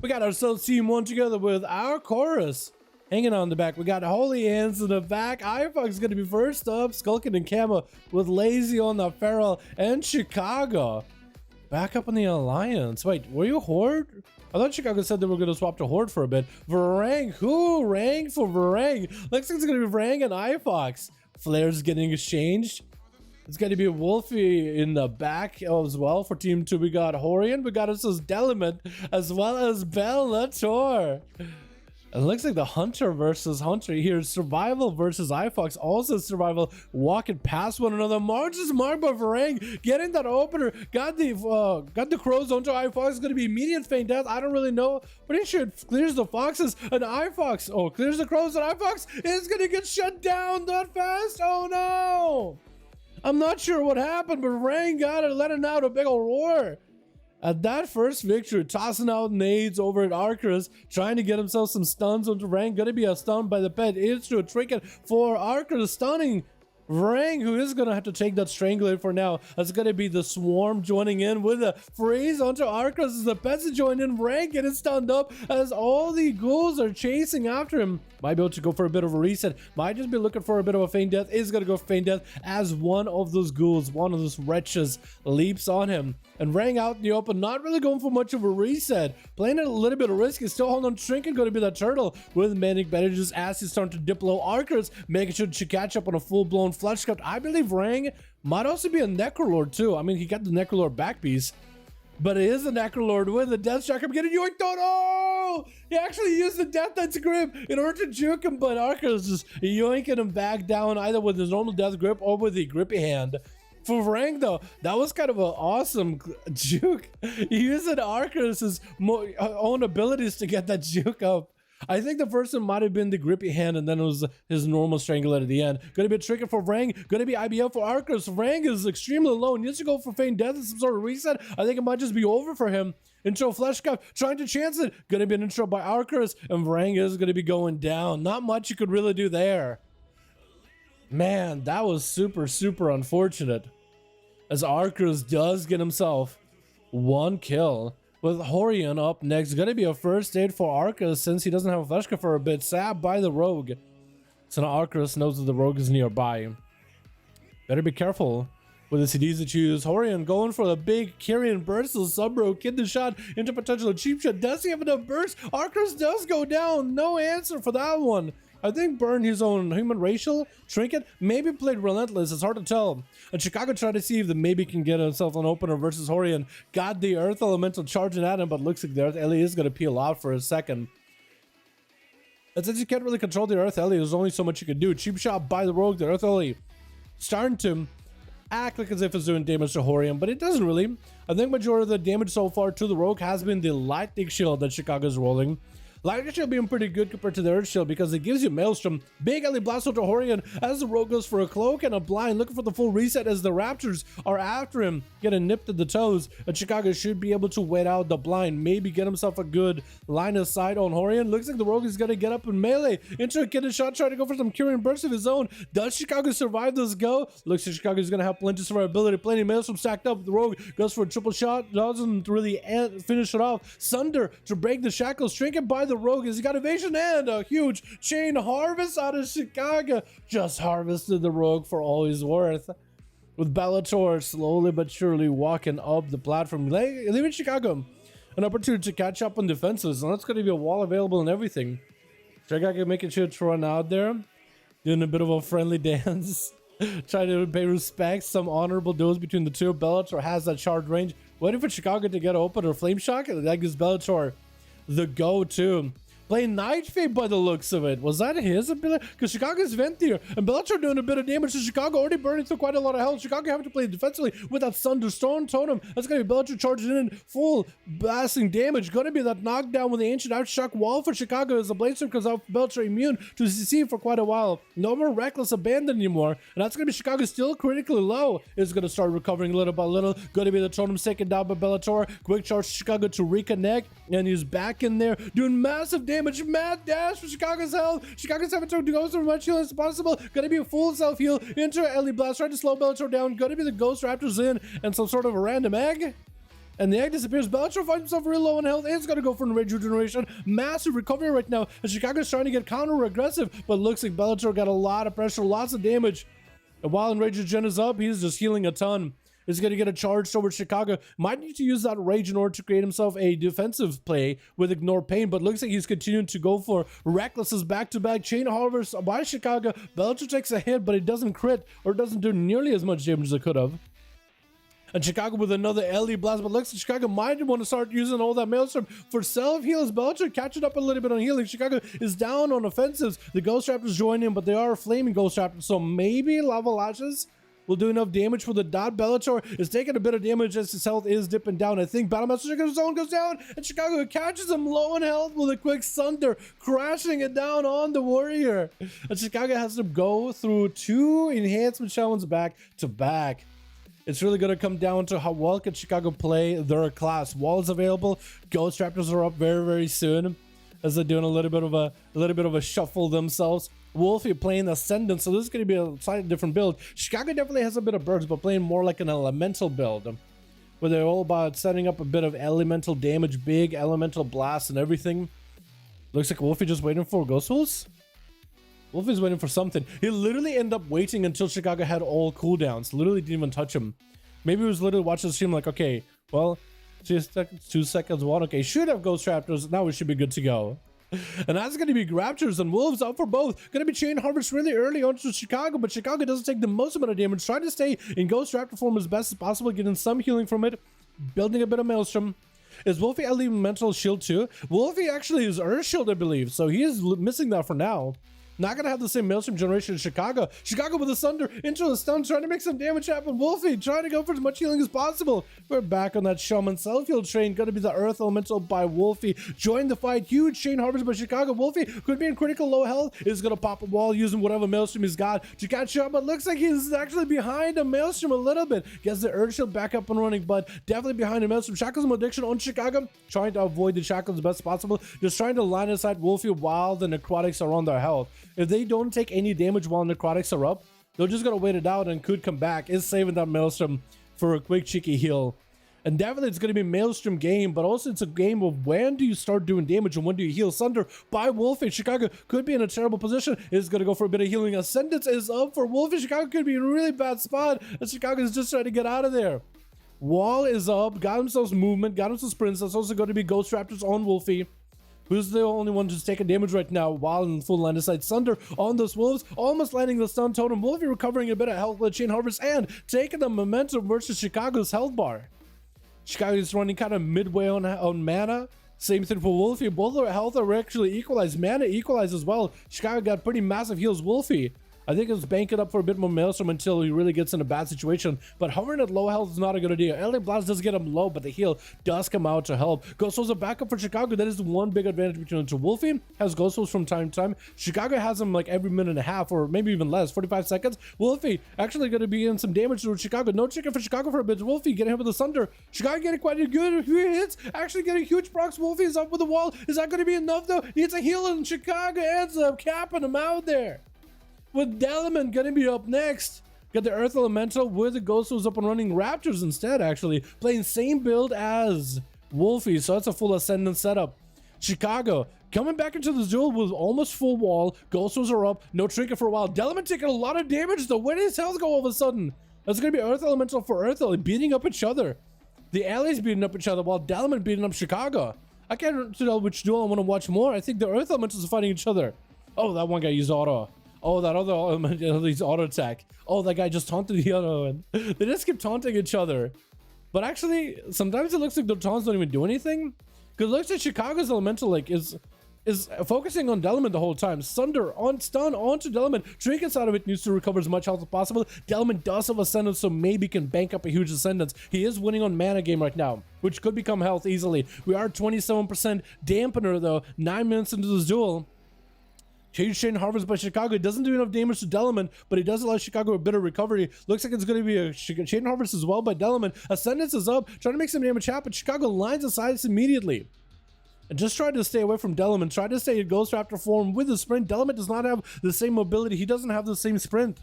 We got ourselves team one together with our chorus. Hanging on the back, we got Holy Hands in the back. iFox going to be first up, Skulking and Camo with Lazy on the Feral and Chicago. Back up on the Alliance. Wait, were you Horde? I thought Chicago said they were going to swap to Horde for a bit. Varang, who? Rang for Varang. Looks like it's going to be Varang and iFox. Flares getting exchanged. It's going to be Wolfie in the back as well for Team 2. We got Horian, we got ourselves Delimit, as well as Bellator. It looks like the Hunter versus Hunter here. Survival versus iFox. Also Survival walking past one another. Marches marked by Varang. Getting that opener. Got the Crows onto iFox. It's going to be immediate feint death. I don't really know. Pretty sure it clears the Foxes. And iFox. Oh, clears the Crows. And iFox is going to get shut down that fast. Oh, no. I'm not sure what happened, but Varang got it. Letting out a big ol' roar. At that first victory, tossing out nades over at Arcus, trying to get himself some stuns onto Varang. Gonna be a stun by the pet. It's to a trinket for Arcus, stunning Varang, who is gonna have to take that strangler for now. That's gonna be the Swarm joining in with a freeze onto Arcus as the pets join in. Varang getting stunned up as all the ghouls are chasing after him. Might be able to go for a bit of a reset. Might just be looking for a bit of a feint death. Is gonna go feint death as one of those ghouls, one of those wretches leaps on him. And Varang out in the open, not really going for much of a reset. Playing it a little bit of risky, still holding on Trinket, going to be that turtle with Manic Bandages as he's starting to dip low. Arcus making sure to catch up on a full-blown flesh cut. I believe Varang might also be a Necrolord too. I mean, he got the Necrolord back piece, but it is a Necrolord with a Death Shock. I'm getting yoinked out. Oh! He actually used the Death Knight's grip in order to juke him, but Arcus is yoinking him back down either with his normal Death Grip or with the grippy hand. For Varang, though, that was kind of an awesome juke. He used Arcus' own abilities to get that juke up. I think the first one might have been the grippy hand, and then it was his normal strangler at the end. Gonna be a trigger for Varang. Gonna be IBL for Arcus. Varang is extremely low. Needs to go for feint death and some sort of reset. I think it might just be over for him. Intro flesh cuff, trying to chance it. Gonna be an intro by Arcus, and Varang is gonna be going down. Not much you could really do there. Man, that was super, super unfortunate. As Arcus does get himself one kill. With Horian up next, gonna be a first aid for Arcus since he doesn't have a flesh cut for a bit. Sabbed by the rogue. So now Arcus knows that the rogue is nearby. Better be careful with the CDs that you use. Horian going for the big Kyrian burst. So Subro kid the shot into potential cheap shot. Does he have enough burst? Arcus does go down. No answer for that one. I think burned his own human racial trinket. Maybe played relentless. It's hard to tell. And Chicago tried to see if the maybe can get himself an opener versus Horian. Got the Earth Elemental charging at him, but looks like the Earth Ellie is going to peel out for a second. And since you can't really control the Earth Ellie, there's only so much you can do. Cheap shot by the rogue. The Earth Ellie starting to act like as if it's doing damage to Horian, but it doesn't really. I think majority of the damage so far to the rogue has been the lightning shield that Chicago's rolling. Lightning Shield being pretty good compared to the Earth Shield because it gives you Maelstrom. Big Ellie Blast to Horian as the rogue goes for a cloak and a blind, looking for the full reset as the Raptors are after him, getting nipped at the toes. And Chicago should be able to wait out the blind, maybe get himself a good line of sight on Horian. Looks like the rogue is going to get up in melee into a kid shot, trying to go for some Kyrian burst of his own. Does Chicago survive this go? Looks like Chicago is going to have plenty of survivability. Plenty of Maelstrom stacked up. The rogue goes for a triple shot, doesn't really finish it off. Sunder to break the shackles, trinket by the rogue as he got evasion and a huge chain harvest out of Chicago. Just harvested the rogue for all he's worth. With Bellator slowly but surely walking up the platform, leaving Chicago an opportunity to catch up on defenses, and that's going to be a wall available and everything. Chicago making sure to run out there, doing a bit of a friendly dance, trying to pay respect, some honorable duels between the two. Bellator has that charge range, waiting for Chicago to get open or flame shock, and that gives Bellator the go-to. Playing Night Fate by the looks of it. Was that his ability? Because Chicago's Ventier and Bellator doing a bit of damage to Chicago, already burning through quite a lot of health. Chicago having to play defensively with that Thunderstorm Totem. That's going to be Bellator charging in full blasting damage. Going to be that knockdown with the Ancient Aftershock wall for Chicago as the Bladestorm comes out. Bellator immune to CC for quite a while. No more Reckless Abandon anymore. And that's going to be Chicago still critically low. Is going to start recovering little by little. Going to be the Totem taken down by Bellator. Quick charge Chicago to reconnect. And he's back in there doing massive damage. Mad dash for Chicago's health. Chicago's having to go as much heal as possible. Gonna be a full self heal into Ellie Blast, trying to slow Bellator down. Gonna be the Ghost Raptors in and some sort of a random egg. And the egg disappears. Bellator finds himself really low on health. It's got to go for a rage regeneration. Massive recovery right now. And Chicago's trying to get counter-aggressive. But looks like Bellator got a lot of pressure, lots of damage. And while Enrage Regen is up, he's just healing a ton. He's going to get a charge towards Chicago. Might need to use that rage in order to create himself a defensive play with Ignore Pain. But looks like he's continuing to go for Reckless's back-to-back chain harvest by Chicago. Bellator takes a hit, but it doesn't crit or doesn't do nearly as much damage as it could have. And Chicago with another LE blast, but looks like Chicago might want to start using all that Maelstrom for self-heals. Bellator catching up a little bit on healing. Chicago is down on offensives. The Ghost Raptors join in, but they are flaming Ghost Raptors, so maybe Lava Lashes will do enough damage for the dot. Bellator is taking a bit of damage as his health is dipping down. I think Battlemaster Chicago's zone goes down, and Chicago catches him low in health with a quick Sunder, crashing it down on the Warrior. And Chicago has to go through 2 enhancement shamans back to back. It's really going to come down to how well can Chicago play their class. Wall is available. Ghost Raptors are up very, very soon as they're doing a little bit of a shuffle themselves. Wolfie playing Ascendant, so this is going to be a slightly different build. Chicago definitely has a bit of birds, but playing more like an elemental build, where they're all about setting up a bit of elemental damage, big elemental blasts and everything. Looks like Wolfie just waiting for Ghost Wolves. Wolfie's waiting for something. He literally ended up waiting until Chicago had all cooldowns. Literally didn't even touch him. Maybe he was literally watching the stream like, okay, well, 2 seconds, one. Okay, should have Ghost Raptors. Now we should be good to go. And that's going to be Raptors and Wolves up for both. Going to be Chain Harvest really early onto Chicago, but Chicago doesn't take the most amount of damage. Trying to stay in Ghost Raptor form as best as possible, getting some healing from it, building a bit of Maelstrom. Is Wolfie elemental shield too? Wolfie actually is Earth Shield, I believe, so he is missing that for now. Not gonna have the same Maelstrom generation as Chicago. Chicago with a Sunder into a stun, trying to make some damage happen. Wolfie trying to go for as much healing as possible. We're back on that Shaman self-heal train. Gonna be the Earth Elemental by Wolfie. Join the fight. Huge chain harvest by Chicago. Wolfie could be in critical low health. Is gonna pop a wall using whatever Maelstrom he's got to catch up, but looks like he's actually behind a Maelstrom a little bit. Gets the Earth Shield back up and running, but definitely behind a Maelstrom. Shackles addiction on Chicago. Trying to avoid the Shackles as best as possible. Just trying to line aside Wolfie while the Necrotics are on their health. If they don't take any damage while Necrotics are up, they're just gonna wait it out and could come back. Is saving that Maelstrom for a quick cheeky heal. And definitely it's gonna be a Maelstrom game, but also it's a game of when do you start doing damage and when do you heal. Sunder by Wolfie. Chicago could be in a terrible position. Is gonna go for a bit of healing. Ascendance is up for Wolfie. Chicago could be in a really bad spot, and Chicago is just trying to get out of there. Wall is up, got themselves movement, got themselves sprints. That's also going to be Ghost Raptors on Wolfie, who's the only one who's taking damage right now while in full line of sight. Sunder on those Wolves, almost landing the stun totem. Wolfie recovering a bit of health with Chain Harvest and taking the momentum versus Chicago's health bar. Chicago is running kind of midway on mana. Same thing for Wolfie. Both their health are actually equalized. Mana equalized as well. Chicago got pretty massive heals. Wolfie, I think it's banking up for a bit more Maelstrom until he really gets in a bad situation. But hovering at low health is not a good idea. LA Blast does get him low, but the heal does come out to help. Ghost Souls are back up for Chicago. That is the one big advantage between the two. Wolfie has Ghost Souls from time to time. Chicago has them like every minute and a half, or maybe even less, 45 seconds. Wolfie actually going to be in some damage to Chicago. No chicken for Chicago for a bit. Wolfie getting hit with the Sunder. Chicago getting quite a good hits. Actually getting huge procs. Wolfie is up with the wall. Is that going to be enough though? Needs a heal, and Chicago ends up capping him out there. With Dalaran gonna be up next. Got the Earth Elemental with the Ghost Souls up and running. Raptors instead, actually. Playing same build as Wolfie, so that's a full Ascendant setup. Chicago coming back into the duel with almost full wall. Ghost Souls are up. No trinket for a while. Dalaran taking a lot of damage though. Where did his health go all of a sudden? That's gonna be Earth Elemental for Earth Elemental, beating up each other. The allies beating up each other while Dalaran beating up Chicago. I can't tell which duel I want to watch more. I think the Earth Elementals are fighting each other. Oh, that one guy used auto. Oh, that other he's auto attack. Oh, that guy just taunted the other one. They just keep taunting each other. But actually, sometimes it looks like the taunts don't even do anything. Because it looks like Chicago's elemental like is focusing on Dalaran the whole time. Sunder on stun onto Dalaran. Trinkets out of it, needs to recover as much health as possible. Dalaran does have Ascendance, so maybe can bank up a huge Ascendance. He is winning on mana game right now, which could become health easily. We are 27% dampener though. 9 minutes into this duel. Huge Chain Harvest by Chicago. It doesn't do enough damage to Dalaran, but it does allow Chicago a bit of recovery. Looks like it's going to be a Chain Harvest as well by Dalaran. Ascendance is up, trying to make some damage happen. Chicago lines aside immediately. And just try to stay away from Dalaran. Try to stay in Ghost Raptor form with the sprint. Dalaran does not have the same mobility. He doesn't have the same sprint.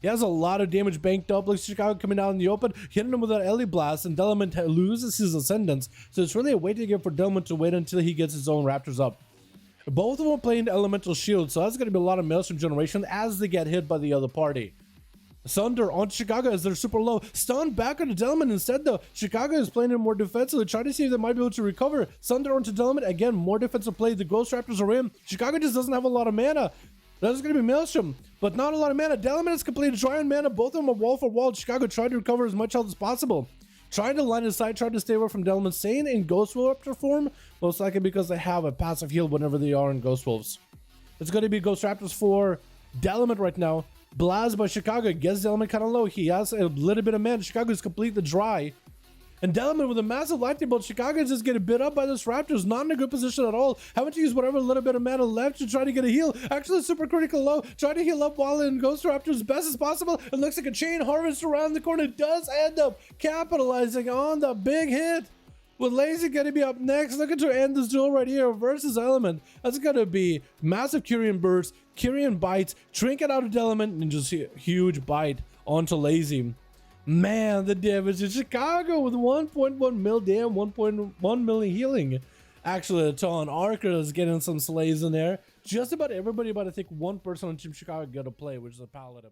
He has a lot of damage banked up. Looks Chicago coming out in the open, hitting him with that Ellie Blast, and Dalaran loses his Ascendance. So it's really a waiting game for Dalaran to wait until he gets his own Raptors up. Both of them playing Elemental Shield, so that's going to be a lot of Maelstrom generation as they get hit by the other party. Sunder on Chicago as they're super low. Stun back onto Dalaran instead though. Chicago is playing it more defensively, trying to see if they might be able to recover. Sunder onto Dalaran, again, more defensive play. The Ghost Raptors are in. Chicago just doesn't have a lot of mana. That's going to be Maelstrom, but not a lot of mana. Dalaran is completely dry on mana. Both of them are wall for wall. Chicago trying to recover as much health as possible. Trying to line his side, trying to stay away from Dalaran. Staying in Ghost Raptor form, most likely because they have a passive heal whenever they are in Ghost Wolves. It's going to be Ghost Raptors for Dalaran right now. Blast by Chicago gets Dalaran kind of low. He has a little bit of mana. Chicago is completely dry. And Dalaran with a massive lightning bolt. Chicago is just getting bit up by this Raptors. Not in a good position at all. Having to use whatever little bit of mana left to try to get a heal. Actually super critical low. Trying to heal up while in Ghost Raptors as best as possible. It looks like a chain harvest around the corner. Does end up capitalizing on the big hit. With Lazy going to be up next. Looking to end this duel right here versus Element. That's going to be massive Kyrian burst, Kyrian bites, trinket out of Dalaran, and just a huge bite onto Lazy. Man, the damage in Chicago with 1.1 mil damn, 1.1 million healing. Actually, a ton. Archer is getting some slays in there. Just about everybody, but I think one person on Team Chicago got to play, which is a Paladin.